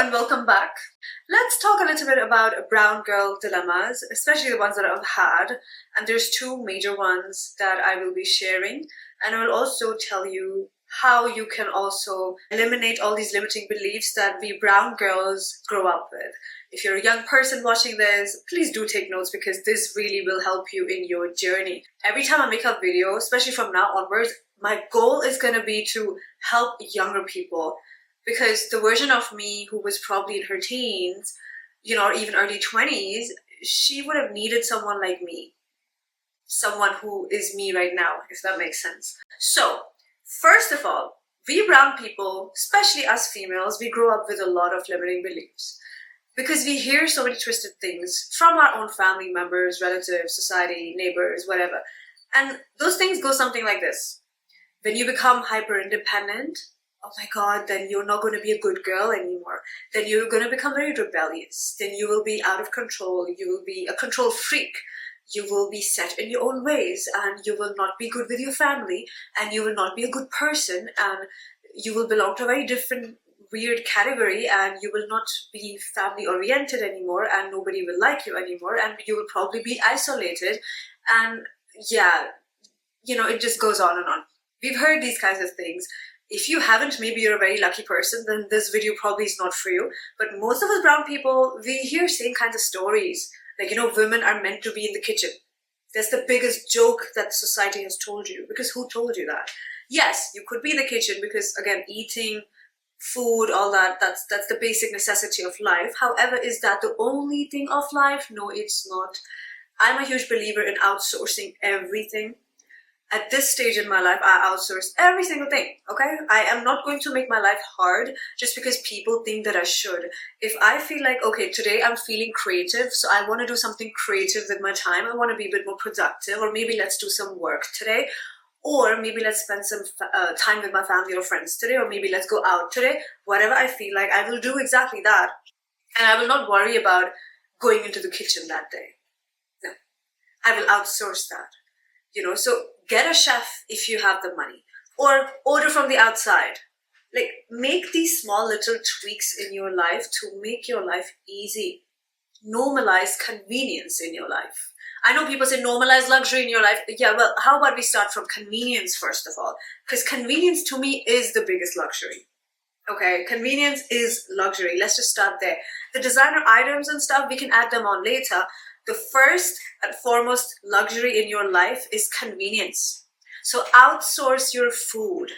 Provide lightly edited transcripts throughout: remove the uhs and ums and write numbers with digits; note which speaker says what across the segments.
Speaker 1: and welcome back. Let's talk a little bit about brown girl dilemmas, especially the ones that I've had. And there's two major ones that I will be sharing. And I will also tell you how you can also eliminate all these limiting beliefs that we brown girls grow up with. If you're a young person watching this, please do take notes because this really will help you in your journey. Every time I make a video, especially from now onwards, my goal is going to be to help younger people. Because the version of me who was probably in her teens, or even early 20s, she would have needed someone like me. Someone who is me right now, if that makes sense. So, first of all, we brown people, especially us females, we grow up with a lot of limiting beliefs. Because we hear so many twisted things from our own family members, relatives, society, neighbors, whatever. And those things go something like this. When you become hyper-independent, oh my God, then you're not going to be a good girl anymore. Then you're going to become very rebellious. Then you will be out of control. You will be a control freak. You will be set in your own ways and you will not be good with your family and you will not be a good person and you will belong to a very different weird category and you will not be family oriented anymore and nobody will like you anymore and you will probably be isolated and it just goes on and on. We've heard these kinds of things. If you haven't, maybe you're a very lucky person, then this video probably is not for you. But most of us brown people, we hear same kinds of stories. Like, women are meant to be in the kitchen. That's the biggest joke that society has told you. Because who told you that? Yes, you could be in the kitchen because, again, eating, food, all that, that's the basic necessity of life. However, is that the only thing of life? No, it's not. I'm a huge believer in outsourcing everything. At this stage in my life, I outsource every single thing, okay? I am not going to make my life hard just because people think that I should. If I feel like, okay, today I'm feeling creative, so I want to do something creative with my time, I want to be a bit more productive, or maybe let's do some work today, or maybe let's spend some time with my family or friends today, or maybe let's go out today. Whatever I feel like, I will do exactly that. And I will not worry about going into the kitchen that day. No, I will outsource that. So get a chef if you have the money or order from the outside. Like, make these small little tweaks in your life to make your life easy. Normalize convenience in your life. I know people say normalize luxury in your life. Yeah, well, how about we start from convenience first of all? Because convenience to me is the biggest luxury. Okay, convenience is luxury. Let's just start there. The designer items and stuff, we can add them on later. The first and foremost luxury in your life is convenience. So outsource your food.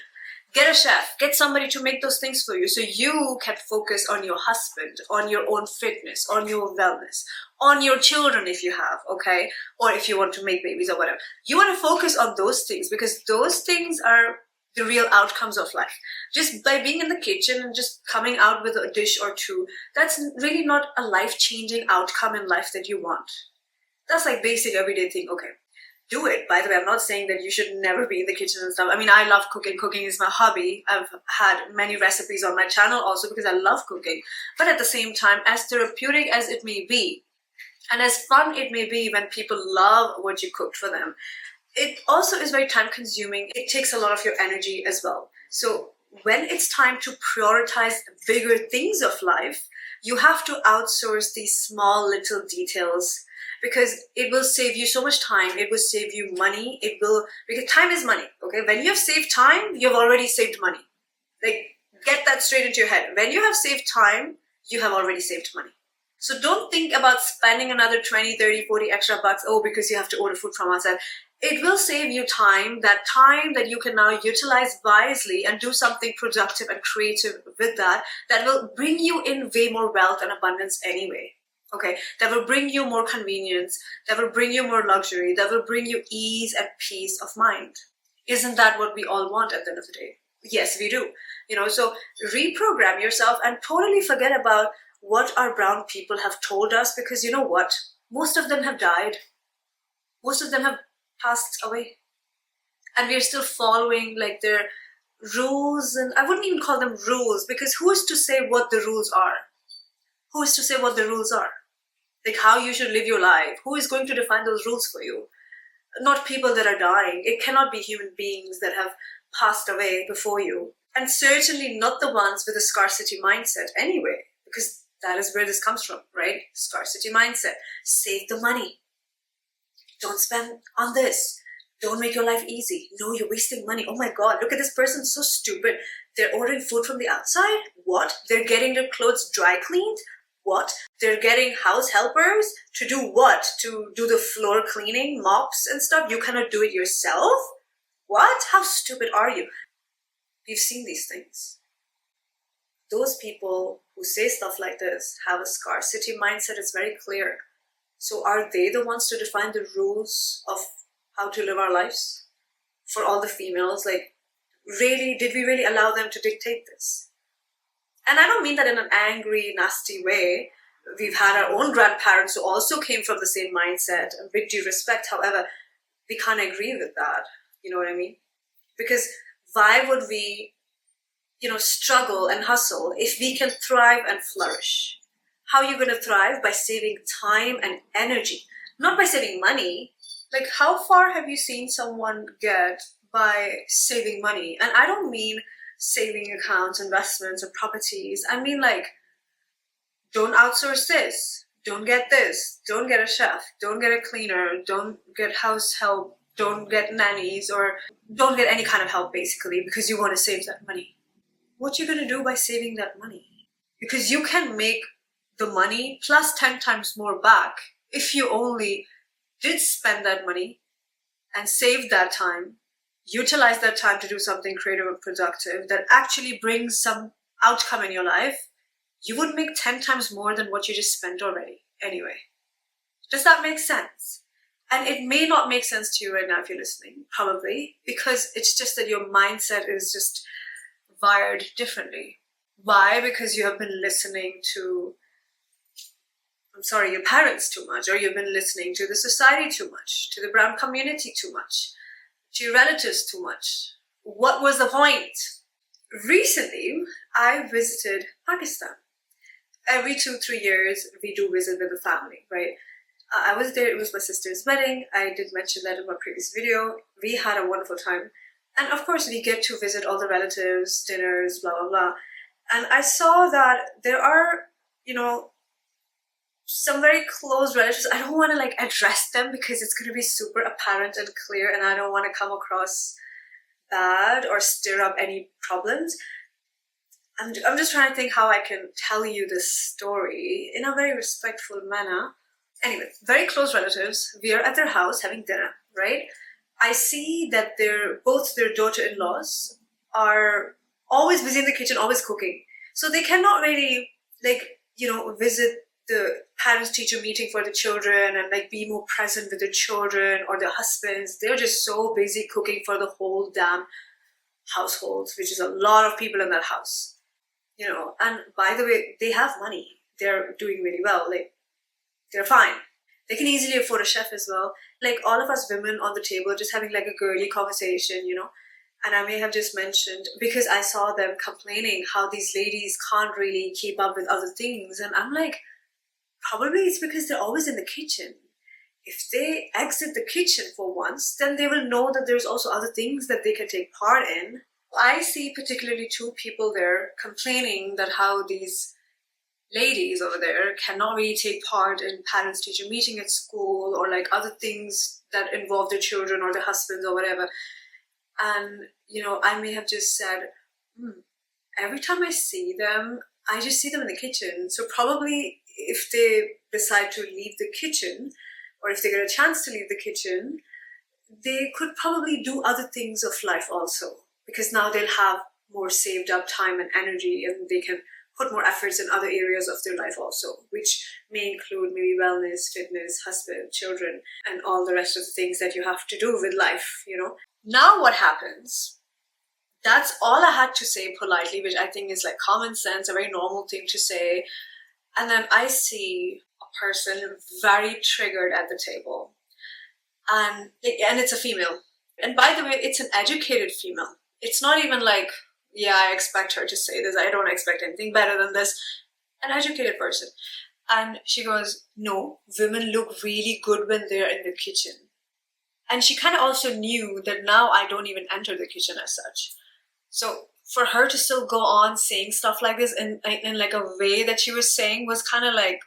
Speaker 1: Get a chef. Get somebody to make those things for you so you can focus on your husband, on your own fitness, on your wellness, on your children if you have, okay? Or if you want to make babies or whatever. You want to focus on those things because those things are the real outcomes of life. Just by being in the kitchen and just coming out with a dish or two, that's really not a life-changing outcome in life that you want. That's like basic everyday thing. Okay, do it. By the way, I'm not saying that you should never be in the kitchen and stuff. I mean, I love cooking. Cooking is my hobby. I've had many recipes on my channel also because I love cooking. But at the same time, as therapeutic as it may be, and as fun it may be when people love what you cooked for them, it also is very time consuming. It takes a lot of your energy as well. So when it's time to prioritize bigger things of life, you have to outsource these small little details because it will save you so much time. It will save you money. Because time is money. Okay. When you have saved time, you've already saved money. Like, get that straight into your head. When you have saved time, you have already saved money. So don't think about spending another 20, 30, 40 extra bucks, because you have to order food from outside. It will save you time that you can now utilize wisely and do something productive and creative with that will bring you in way more wealth and abundance anyway. Okay, that will bring you more convenience, that will bring you more luxury, that will bring you ease and peace of mind. Isn't that what we all want at the end of the day? Yes, we do. So reprogram yourself and totally forget about what our brown people have told us, because you know what? Most of them have died. Most of them have passed away. And we're still following like their rules, and I wouldn't even call them rules, because who is to say what the rules are? Who is to say what the rules are? Like how you should live your life? Who is going to define those rules for you? Not people that are dying. It cannot be human beings that have passed away before you. And certainly not the ones with a scarcity mindset anyway. because that is where this comes from, right? Scarcity mindset. Save the money. Don't spend on this. Don't make your life easy. No, you're wasting money. Oh my God, look at this person, so stupid. They're ordering food from the outside? What? They're getting their clothes dry cleaned? What? They're getting house helpers to do what? To do the floor cleaning, mops and stuff? You cannot do it yourself? What? How stupid are you? We've seen these things. Those people who say stuff like this have a scarcity mindset. It's very clear. So are they the ones to define the rules of how to live our lives? For all the females, like, really, did we really allow them to dictate this? And I don't mean that in an angry, nasty way. We've had our own grandparents who also came from the same mindset, and with due respect, however, we can't agree with that. You know what I mean? Because why would we, struggle and hustle if we can thrive and flourish? How are you going to thrive? By saving time and energy, not by saving money. Like, how far have you seen someone get by saving money? And I don't mean saving accounts, investments, or properties. I mean, like, don't outsource this. Don't get this. Don't get a chef. Don't get a cleaner. Don't get house help. Don't get nannies, or don't get any kind of help, basically, because you want to save that money. What you going to do by saving that money? Because you can make the money plus 10 times more back if you only did spend that money and save that time, utilize that time to do something creative and productive that actually brings some outcome in your life. You would make 10 times more than what you just spent already anyway. Does that make sense? And it may not make sense to you right now if you're listening, probably, because it's just that your mindset is just wired differently. Why? Because you have been listening to, your parents too much, or you've been listening to the society too much, to the brown community too much, to your relatives too much. What was the point? Recently, I visited Pakistan. Every 2-3 years, we do visit with the family, right? I was there, it was my sister's wedding. I did mention that in my previous video. We had a wonderful time. And of course, we get to visit all the relatives, dinners, blah, blah, blah. And I saw that there are, some very close relatives. I don't want to address them because it's going to be super apparent and clear, and I don't want to come across bad or stir up any problems. I'm just trying to think how I can tell you this story in a very respectful manner. Anyway, very close relatives. We are at their house having dinner, right? I see that both their daughter-in-laws are always busy in the kitchen, always cooking. So they cannot really visit the parents-teacher meeting for the children and be more present with their children or their husbands. They're just so busy cooking for the whole damn household, which is a lot of people in that house. And by the way, they have money. They're doing really well. They're fine. They can easily afford a chef as well. All of us women on the table just having a girly conversation, And I may have just mentioned, because I saw them complaining how these ladies can't really keep up with other things. And I'm like, probably it's because they're always in the kitchen. If they exit the kitchen for once, then they will know that there's also other things that they can take part in. I see particularly 2 people there complaining that how these ladies over there cannot really take part in parents-teacher meeting at school or other things that involve their children or their husbands or whatever. And, I may have just said, every time I see them, I just see them in the kitchen. So probably if they decide to leave the kitchen, or if they get a chance to leave the kitchen, they could probably do other things of life also. Because now they'll have more saved up time and energy, and they can put more efforts in other areas of their life also, which may include maybe wellness, fitness, husband, children, and all the rest of the things that you have to do with life, Now what happens? That's all I had to say politely, which I think is common sense, a very normal thing to say. And then I see a person very triggered at the table. And it's a female. And by the way, it's an educated female. It's not even I expect her to say this. I don't expect anything better than this. An educated person. And she goes, no, women look really good when they're in the kitchen. And she kind of also knew that now I don't even enter the kitchen as such. So for her to still go on saying stuff like this in like a way that she was saying was kind of like,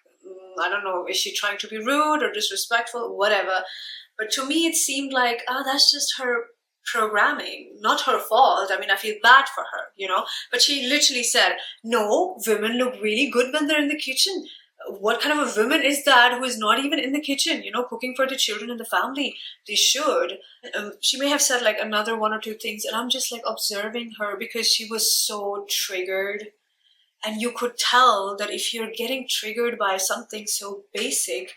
Speaker 1: I don't know, is she trying to be rude or disrespectful, whatever. But to me, it seemed like, oh, that's just her programming, not her fault. I mean, I feel bad for her, you know? But she literally said, no, women look really good when they're in the kitchen. What kind of a woman is that who is not even in the kitchen, you know, cooking for the children and the family? They should. She may have said like another one or two things, and I'm just like observing her because she was so triggered. And you could tell that if you're getting triggered by something so basic,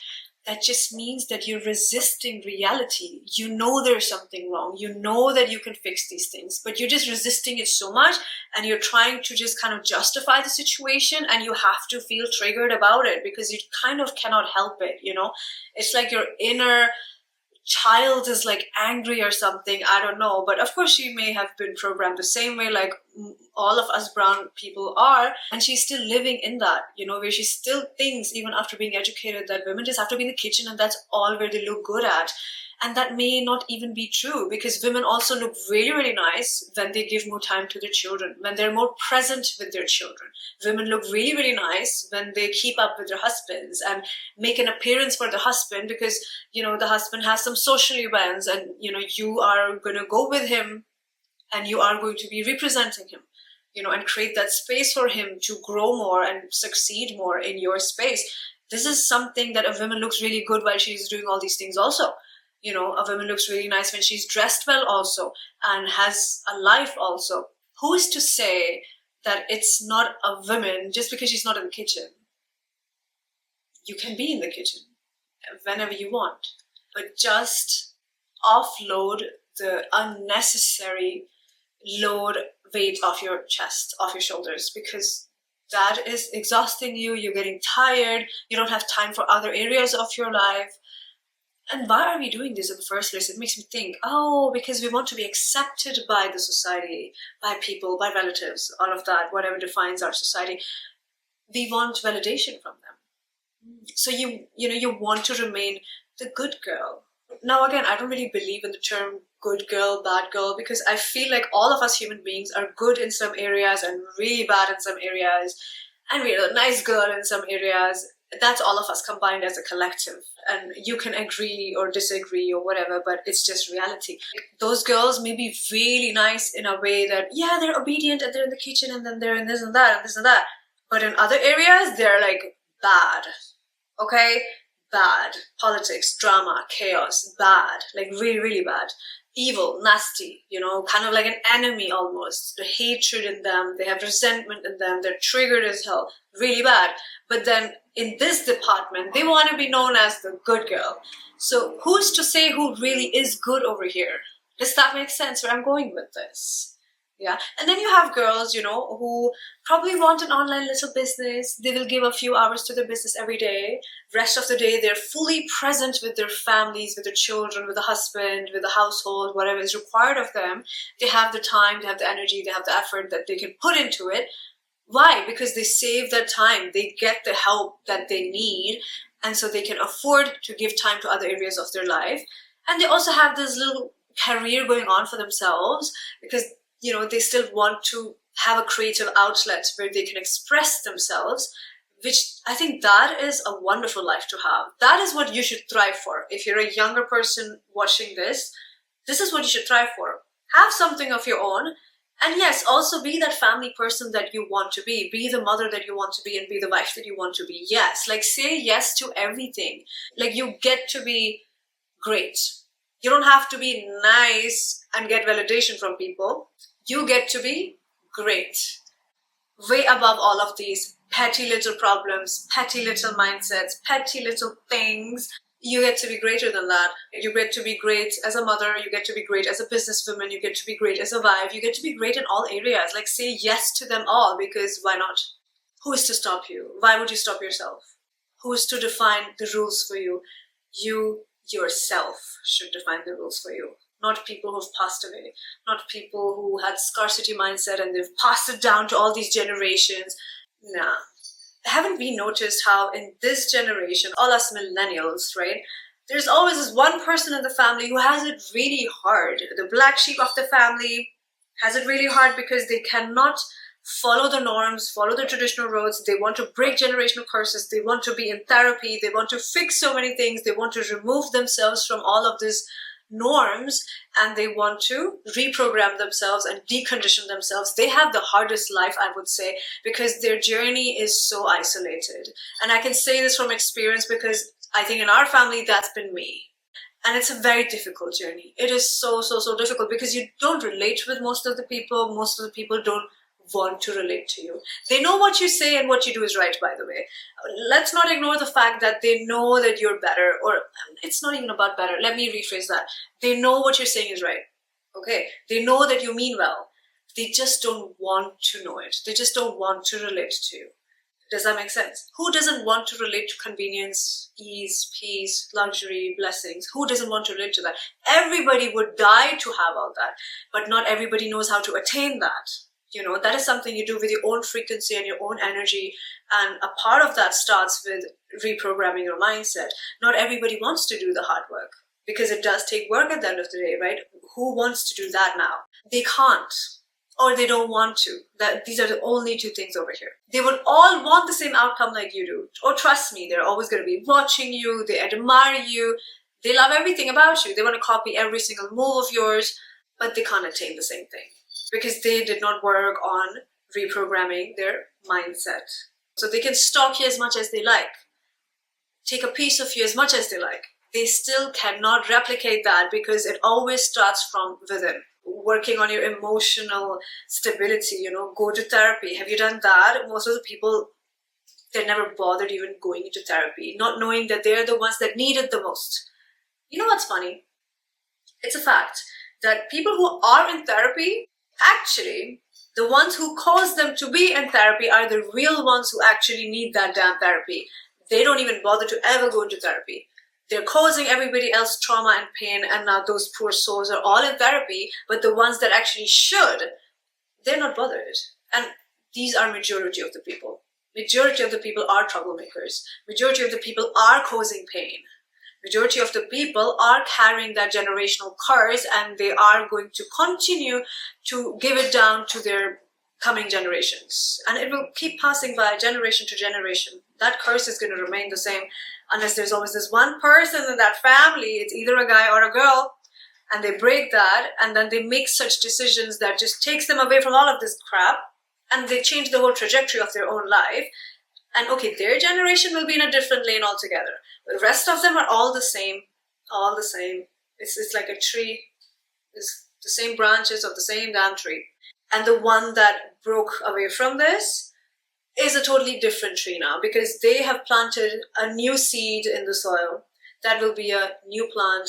Speaker 1: that just means that you're resisting reality. You know there's something wrong. You know that you can fix these things, but you're just resisting it so much, and you're trying to just kind of justify the situation, and you have to feel triggered about it because you kind of cannot help it, you know? It's like your inner child is like angry or something, I don't know. But of course she may have been programmed the same way like all of us brown people are, and she's still living in that, you know, where she still thinks, even after being educated, that women just have to be in the kitchen and that's all where they look good at. And that may not even be true, because women also look really, really nice when they give more time to their children, when they're more present with their children. Women look really, really nice when they keep up with their husbands and make an appearance for the husband, because, you know, the husband has some social events and, you know, you are going to go with him and you are going to be representing him, you know, and create that space for him to grow more and succeed more in your space. This is something that a woman looks really good while she's doing all these things also. You know, a woman looks really nice when she's dressed well also and has a life also. Who is to say that it's not a woman just because she's not in the kitchen? You can be in the kitchen whenever you want, but just offload the unnecessary load, weight off your chest, off your shoulders, because that is exhausting you. You're getting tired. You don't have time for other areas of your life. And why are we doing this in the first place? It makes me think, oh, because we want to be accepted by the society, by people, by relatives, all of that, whatever defines our society. We want validation from them. So you want to remain the good girl. Now, again, I don't really believe in the term good girl, bad girl, because I feel like all of us human beings are good in some areas and really bad in some areas, and we're a nice girl in some areas. That's all of us combined as a collective, and you can agree or disagree or whatever, but it's just reality. Those girls may be really nice in a way that, yeah, they're obedient and they're in the kitchen and then they're in this and that and this and that, but in other areas they're like bad. Okay, bad. Politics, drama, chaos, bad, like really, really bad. Evil, nasty, you know, kind of like an enemy almost. The hatred in them, they have resentment in them, they're triggered as hell, really bad. But then in this department, they want to be known as the good girl. So who's to say who really is good over here? Does that make sense where I'm going with this? Yeah. And then you have girls, you know, who probably want an online little business. They will give a few hours to their business every day. Rest of the day, they're fully present with their families, with their children, with the husband, with the household, whatever is required of them. They have the time, they have the energy, they have the effort that they can put into it. Why? Because they save their time. They get the help that they need. And so they can afford to give time to other areas of their life. And they also have this little career going on for themselves, because you know, they still want to have a creative outlet where they can express themselves, which I think that is a wonderful life to have. That is what you should thrive for. If you're a younger person watching this, this is what you should thrive for. Have something of your own. And yes, also be that family person that you want to be. Be the mother that you want to be and be the wife that you want to be. Yes, like say yes to everything. Like you get to be great. You don't have to be nice and get validation from people. You get to be great. Way above all of these petty little problems, petty little mindsets, petty little things. You get to be greater than that. You get to be great as a mother. You get to be great as a businesswoman. You get to be great as a wife. You get to be great in all areas. Like say yes to them all, because why not? Who is to stop you? Why would you stop yourself? Who is to define the rules for you? You yourself should define the rules for you. Not people who've passed away, not people who had scarcity mindset and they've passed it down to all these generations. Nah. Haven't we noticed how in this generation, all us millennials, right, there's always this one person in the family who has it really hard. The black sheep of the family has it really hard because they cannot follow the norms, follow the traditional roads. They want to break generational curses. They want to be in therapy. They want to fix so many things. They want to remove themselves from all of these norms, and they want to reprogram themselves and decondition themselves. They have the hardest life, I would say, because their journey is so isolated. And I can say this from experience because I think in our family, that's been me. And it's a very difficult journey. It is so difficult because you don't relate with most of the people. Most of the people don't want to relate to you. They know what you say and what you do is right, by the way. Let's not ignore the fact that they know that you're better, or it's not even about better. Let me rephrase that. They know what you're saying is right. Okay? They know that you mean well. They just don't want to know it. They just don't want to relate to you. Does that make sense? Who doesn't want to relate to convenience, ease, peace, luxury, blessings? Who doesn't want to relate to that? Everybody would die to have all that, but not everybody knows how to attain that. You know, that is something you do with your own frequency and your own energy. And a part of that starts with reprogramming your mindset. Not everybody wants to do the hard work because it does take work at the end of the day, right? Who wants to do that now? They can't, or they don't want to. These are the only two things over here. They would all want the same outcome like you do. Or trust me, they're always going to be watching you. They admire you. They love everything about you. They want to copy every single move of yours, but they can't attain the same thing, because they did not work on reprogramming their mindset. So they can stalk you as much as they like, take a piece of you as much as they like. They still cannot replicate that because it always starts from within. Working on your emotional stability, you know, go to therapy. Have you done that? Most of the people, they're never bothered even going into therapy, not knowing that they're the ones that need it the most. You know what's funny? It's a fact that people who are in therapy, actually, the ones who cause them to be in therapy are the real ones who actually need that damn therapy. They don't even bother to ever go into therapy. They're causing everybody else trauma and pain, and now those poor souls are all in therapy, but the ones that actually should, they're not bothered. And these are majority of the people. Majority of the people are troublemakers. Majority of the people are causing pain. Majority of the people are carrying that generational curse, and they are going to continue to give it down to their coming generations. And it will keep passing by generation to generation. That curse is going to remain the same unless there's always this one person in that family, it's either a guy or a girl, and they break that, and then they make such decisions that just takes them away from all of this crap, and they change the whole trajectory of their own life. And okay, their generation will be in a different lane altogether. The rest of them are all the same, all the same. It's like a tree. It's the same branches of the same damn tree. And the one that broke away from this is a totally different tree now, because they have planted a new seed in the soil. That will be a new plant,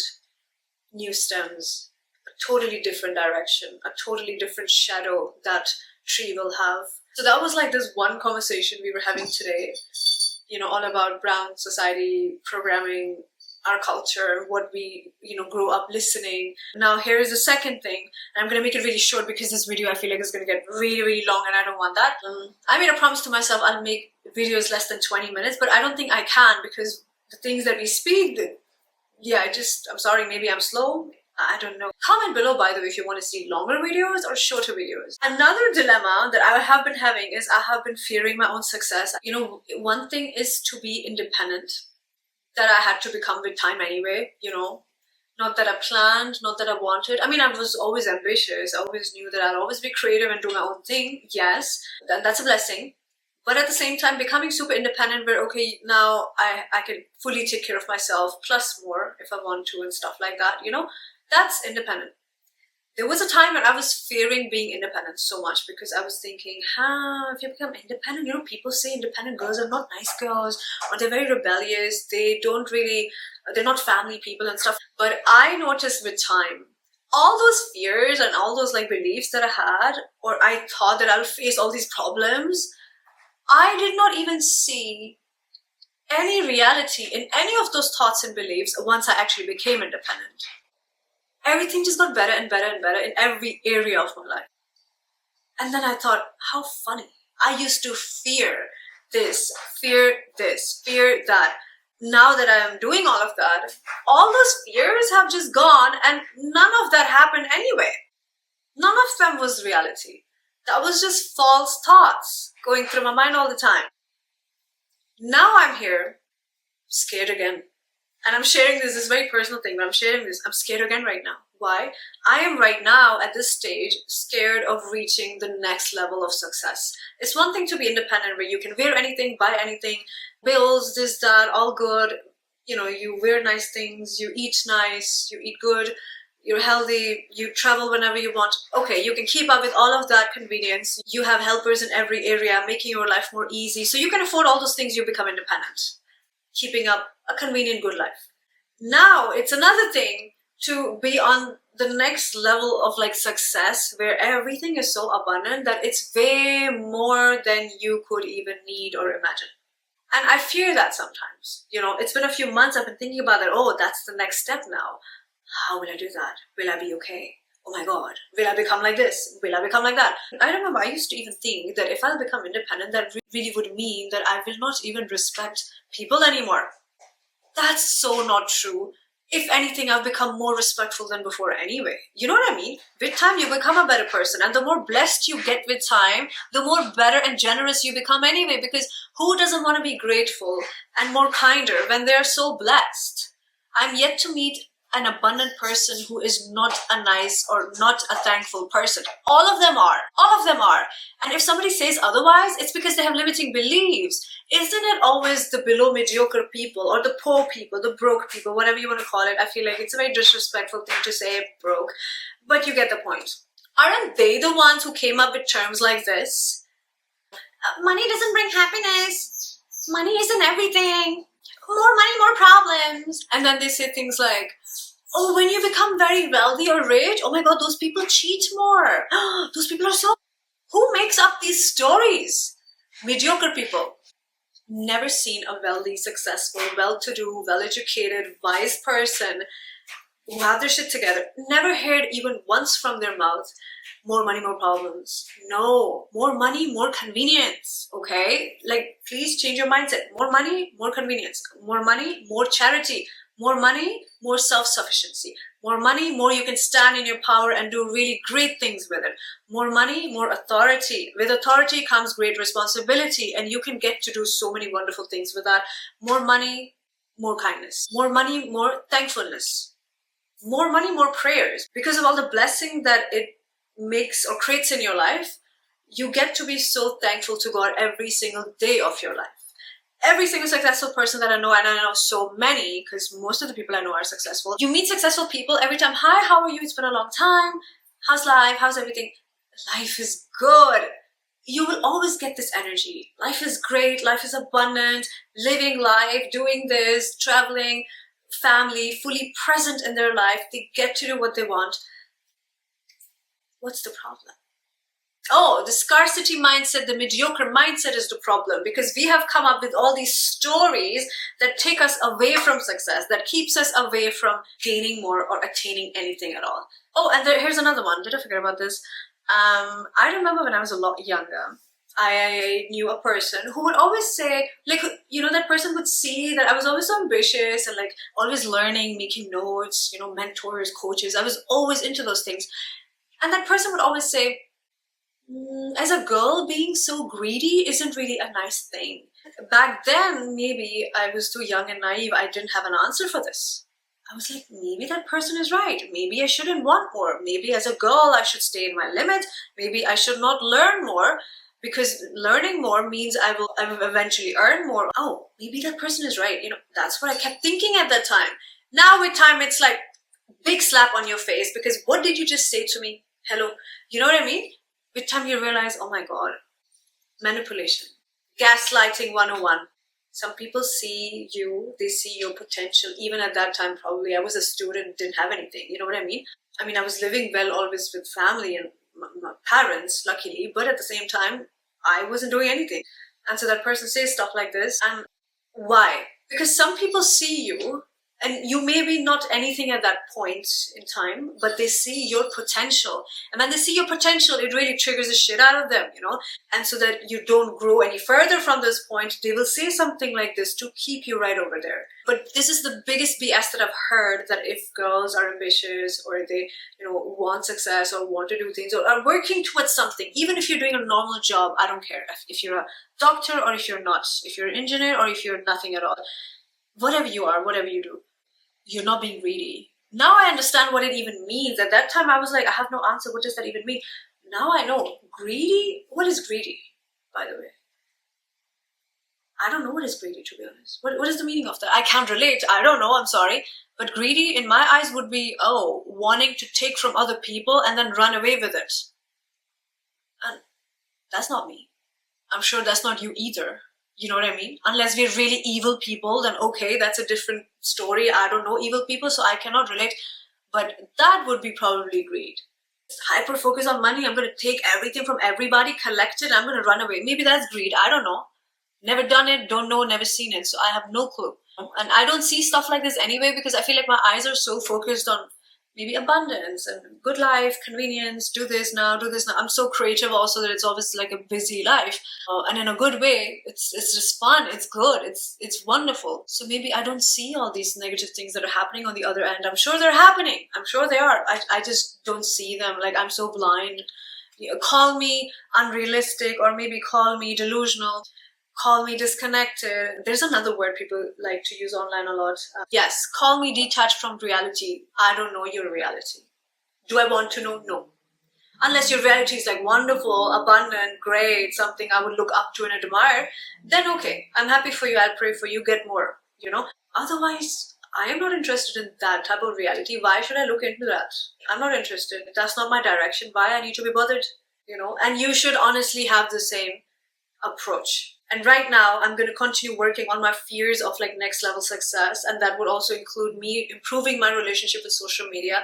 Speaker 1: new stems, a totally different direction, a totally different shadow that tree will have. So that was like this one conversation we were having today, you know, all about Brown Society programming, our culture, what we, you know, grew up listening. Now here is the second thing, and I'm going to make it really short because this video I feel like is going to get really long, and I don't want that. I made a promise to myself I'll make videos less than 20 minutes, but I don't think I can, because the things that we speak, yeah, I'm sorry, maybe I'm slow. I don't know. Comment below, by the way, if you want to see longer videos or shorter videos. Another dilemma that I have been having is I have been fearing my own success. You know, one thing is to be independent, that I had to become with time anyway, you know. Not that I planned, not that I wanted. I mean, I was always ambitious. I always knew that I'd always be creative and do my own thing. Yes, that's a blessing. But at the same time, becoming super independent where, okay, now I can fully take care of myself, plus more if I want to and stuff like that, you know. That's independent. There was a time when I was fearing being independent so much, because I was thinking, if you become independent, you know, people say independent girls are not nice girls, or they're very rebellious, they're not family people and stuff. But I noticed with time, all those fears and all those like beliefs that I had, or I thought that I'll face all these problems, I did not even see any reality in any of those thoughts and beliefs once I actually became independent. Everything just got better and better and better in every area of my life. And then I thought, how funny. I used to fear this, fear that. Now that I am doing all of that, all those fears have just gone, and none of that happened anyway. None of them was reality. That was just false thoughts going through my mind all the time. Now I'm here, scared again. And I'm sharing this is a very personal thing, but I'm sharing this. I'm scared again right now. Why? I am right now at this stage scared of reaching the next level of success. It's one thing to be independent where you can wear anything, buy anything, bills, this, that, all good. You know, you wear nice things, you eat nice, you eat good, you're healthy, you travel whenever you want. Okay, you can keep up with all of that convenience. You have helpers in every area, making your life more easy. So you can afford all those things, you become independent, keeping up a convenient good life. Now it's another thing to be on the next level of like success where everything is so abundant that it's way more than you could even need or imagine. And I fear that sometimes. You know, it's been a few months I've been thinking about that. Oh, that's the next step now. How will I do that? Will I be okay? Oh my God, will I become like this? Will I become like that? I remember I used to even think that if I become independent, that really would mean that I will not even respect people anymore. That's so not true. If anything, I've become more respectful than before anyway. You know what I mean? With time, you become a better person. And the more blessed you get with time, the more better and generous you become anyway. Because who doesn't want to be grateful and more kinder when they're so blessed? I'm yet to meet an abundant person who is not a nice or not a thankful person. All of them are. All of them are. And if somebody says otherwise, it's because they have limiting beliefs. Isn't it always the below mediocre people or the poor people, the broke people, whatever you want to call it? I feel like it's a very disrespectful thing to say broke, but you get the point. Aren't they the ones who came up with terms like this? Money doesn't bring happiness. Money isn't everything. More money, more problems. And then they say things like, oh, when you become very wealthy or rich, oh my God, those people cheat more. Those people are so... Who makes up these stories? Mediocre people. Never seen a wealthy, successful, well-to-do, well-educated, wise person who have their shit together. Never heard even once from their mouth, more money, more problems. No, more money, more convenience, okay? Like, please change your mindset. More money, more convenience. More money, more charity. More money, more self-sufficiency. More money, more you can stand in your power and do really great things with it. More money, more authority. With authority comes great responsibility, and you can get to do so many wonderful things with that. More money, more kindness. More money, more thankfulness. More money, more prayers. Because of all the blessing that it makes or creates in your life, you get to be so thankful to God every single day of your life. Every single successful person that I know, and I know so many, because most of the people I know are successful. You meet successful people every time, hi, how are you? It's been a long time. How's life? How's everything? Life is good. You will always get this energy. Life is great. Life is abundant. Living life, doing this, traveling, family, fully present in their life. They get to do what they want. What's the problem? Oh, the scarcity mindset, the mediocre mindset is the problem, because we have come up with all these stories that take us away from success, that keeps us away from gaining more or attaining anything at all. Oh, and here's another one. Did I forget about this? I remember when I was a lot younger, I knew a person who would always say, like, you know, that person would see that I was always so ambitious and like always learning, making notes, you know, mentors, coaches. I was always into those things. And that person would always say, as a girl, being so greedy isn't really a nice thing. Back then, maybe I was too young and naive. I didn't have an answer for this. I was like, maybe that person is right. Maybe I shouldn't want more. Maybe as a girl, I should stay in my limit. Maybe I should not learn more, because learning more means I will eventually earn more. Oh, maybe that person is right. You know, that's what I kept thinking at that time. Now with time, it's like big slap on your face, because what did you just say to me? Hello. You know what I mean? With time you realize, oh my God, manipulation, gaslighting 101. Some people see you, they see your potential. Even at that time, probably I was a student, didn't have anything. You know what I mean? I mean, I was living well always with family and my parents, luckily, but at the same time, I wasn't doing anything. And so that person says stuff like this. And why? Because some people see you, and you may be not anything at that point in time, but they see your potential. And when they see your potential, it really triggers the shit out of them, you know? And so that you don't grow any further from this point, they will say something like this to keep you right over there. But this is the biggest BS that I've heard, that if girls are ambitious or they, you know, want success or want to do things or are working towards something. Even if you're doing a normal job, I don't care. If you're a doctor or if you're not, if you're an engineer or if you're nothing at all, whatever you are, whatever you do, you're not being greedy. Now I understand what it even means. At that time I was like, I have no answer. What does that even mean? Now I know. Greedy? What is greedy, by the way? I don't know what is greedy, to be honest. What is the meaning of that? I can't relate. I don't know. I'm sorry. But greedy in my eyes would be, wanting to take from other people and then run away with it. And that's not me. I'm sure that's not you either. You know what I mean? Unless we're really evil people, then okay, that's a different story. I don't know evil people, so I cannot relate. But that would be probably greed. Hyper focus on money. I'm going to take everything from everybody, collect it. I'm going to run away. Maybe that's greed. I don't know. Never done it, don't know, never seen it. So I have no clue. And I don't see stuff like this anyway because I feel like my eyes are so focused on maybe abundance and good life, convenience, do this now, do this now. I'm so creative also that it's always like a busy life. And in a good way, it's just fun, it's good, it's wonderful. So maybe I don't see all these negative things that are happening on the other end. I'm sure they're happening. I'm sure they are. I just don't see them. Like I'm so blind. Call me unrealistic or maybe call me delusional. Call me disconnected. There's another word people like to use online a lot. Yes, call me detached from reality. I don't know your reality. Do I want to know? No. Unless your reality is like wonderful, abundant, great, something I would look up to and admire, then okay, I'm happy for you, I'll pray for you, get more, Otherwise, I am not interested in that type of reality. Why should I look into that? I'm not interested. That's not my direction. Why I need to be bothered, And you should honestly have the same approach. And right now, I'm going to continue working on my fears of like next level success. And that would also include me improving my relationship with social media.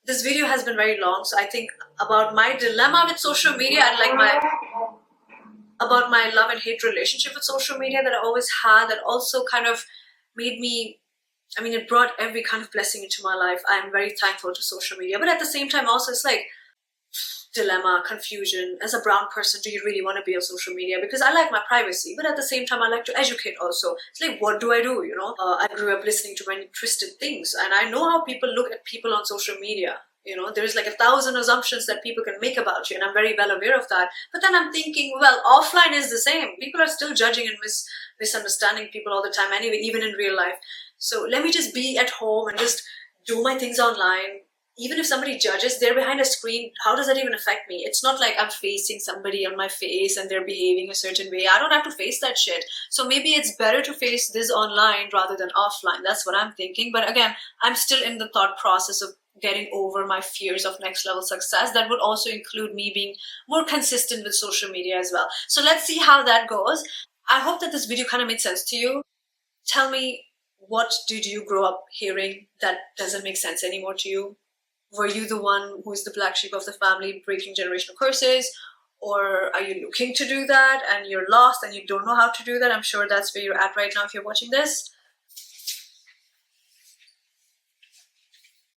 Speaker 1: This video has been very long. So I think about my dilemma with social media and like about my love and hate relationship with social media that I always had, that also kind of made me, it brought every kind of blessing into my life. I'm very thankful to social media. But at the same time also, it's like, dilemma, confusion. As a brown person, do you really want to be on social media? Because I like my privacy, but at the same time I like to educate also. It's like, what do I do? I grew up listening to many twisted things, and I know how people look at people on social media. There's like 1,000 assumptions that people can make about you, and I'm very well aware of that. But then I'm thinking, well, offline is the same. People are still judging and misunderstanding people all the time anyway, even in real life. So let me just be at home and just do my things online. Even if somebody judges, they're behind a screen, how does that even affect me? It's not like I'm facing somebody on my face and they're behaving a certain way. I don't have to face that shit. So maybe it's better to face this online rather than offline. That's what I'm thinking. But again, I'm still in the thought process of getting over my fears of next level success. That would also include me being more consistent with social media as well. So let's see how that goes. I hope that this video kind of made sense to you. Tell me, what did you grow up hearing that doesn't make sense anymore to you? Were you the one who is the black sheep of the family breaking generational curses? Or are you looking to do that and you're lost and you don't know how to do that? I'm sure that's where you're at right now if you're watching this.